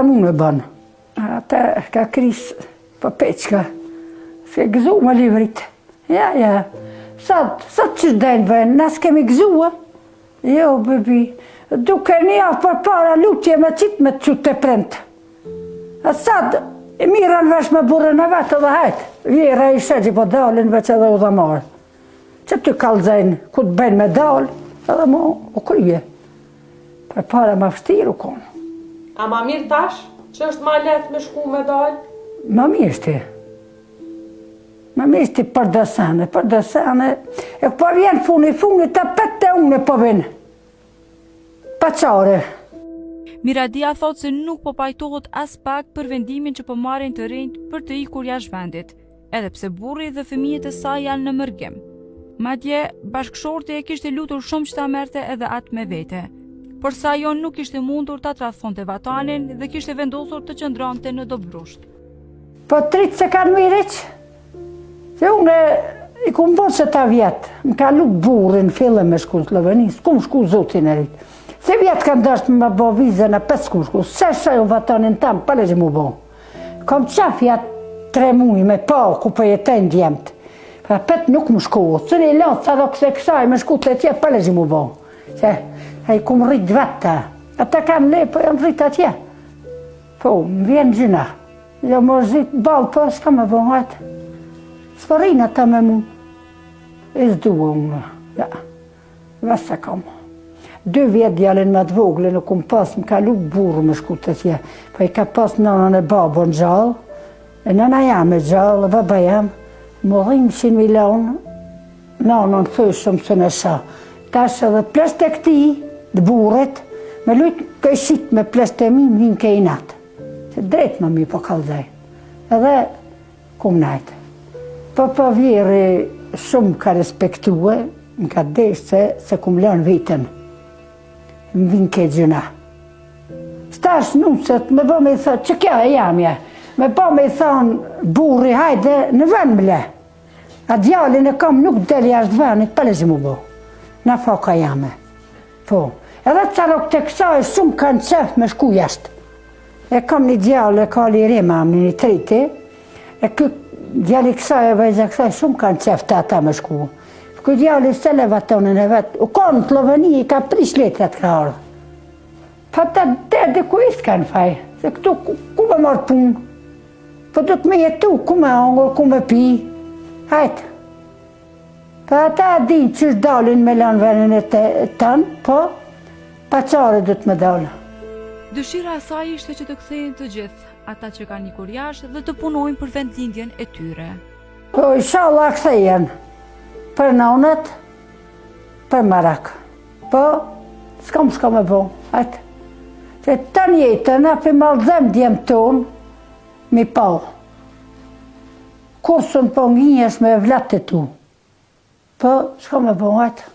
Mu me banë, ata ka krisë për peqka, se gëzu më livrit. Ja, sot që dajnë bëjnë, nësë kemi gëzua. Jo, bebi, duke një afë për para lutje me qitë me të qëtë të prendë. A sot, i mirën vesh me burën e vetë edhe hajtë. Vjera i shëgji po dalin veç edhe u dhe marë. Që ty kalëzajnë, ku të bëjnë me dalë, edhe mu u kryje. Për para ma fështirë u konë. A ma mirë tash, që është ma letë me shku me dalë? Ma mirë shti. Ma mirë shti për dësane. E po vjen funi, të pete unë po vinë. Paqare. Miradia thot se nuk po pajtohet as pak për vendimin që po marrin të rinjt për të ikur jashtë vendit, edhe pse burri dhe fëmijët e saj janë në mërgim. Madje, bashkëshorti e kishte lutur shumë që ta merrte edhe atë me vete, por sa ajo nuk ishte mundur ta tradhfonte vatanin dhe kishte vendosur të qëndronte në Dobrushtë. Po tritë se kanë miriq, se unë i kumë bërë që ta vjetë, më ka lukë burrin fillë me shku në Sloveni, s'kum shku zotin e rritë. Se vjetë kanë dashtë me bo vizën e 5 s'kum shku, se shaju vatanin tamë, pale që mu bo. Kom qafja 3 muj me pa, ku për jetajnë djemët. Pa pet nuk më shku, së një lanë, sa do këse kësaj me shku të tje, pale që mu bo. Se, a i kumë rritë vetë, ata kanë le, po janë rritë atje. Po, më vjenë gjyna. Jo më rritë balë, po, s'ka me bo, hajtë. S'farinë ata me mu. E s'duhe unë, ja. Vese kam. 2 vjetë djallin me të voglë, nuk më pas, më ka lukë burë me shku të tje. Po i ka pas nënën e babën gjallë, e nëna jam e gjallë, e baba jam. Më dhimë 100 milion, nënën thëshëm së në sha. Tash edhe plesht e këti, të buret, me lujtë këjshit me plesht e mi, më vinë ke i natë. Se drejtë më mi po kalzaj. Edhe kumë najtë. Po vjeri shumë ka respektue, më ka deshtë se kumë lënë vitën. Më vinë ke gjëna. Stash nusët, me bo me i thonë, që kja e jamja, me bo me i thonë, burri, hajde, në vend më le. A djallin e kam nuk deli ashtë venit, pale që mu bo. Na foka jame. Po. Edhe carok të kësaj shumë kanë qef me shku jashtë. E kam një djallë, e ka li rima, një triti, e këtë djalli kësaj e vajzë kësaj shumë kanë qef të ata me shku. Këtë djalli se le vatonën e vetë, u konë të Sloveni i ka prish letrat ka ardhë. Pa ta dhe ku isë kanë faj, se këtu ku me marë punë. Po du të me jetu, ku me angër, ku me pi. Hajtë. Pa ata din që është dalin me lanë venin e tanë, po, pa qare du të me dalë. Dëshira e saj ishte që të kthehen të gjithë, ata që kanë ikur jashtë dhe të punojnë për vendlindjen e tyre. Po, inshallah kthehen, për nonët, për marak. Po, s'kam shka me bo, hajtë. Se të njëtë, na për malzem djemë tonë, mi pa. Kursën po njësh me vlatë të tu. Po, shka me bo, hajtë.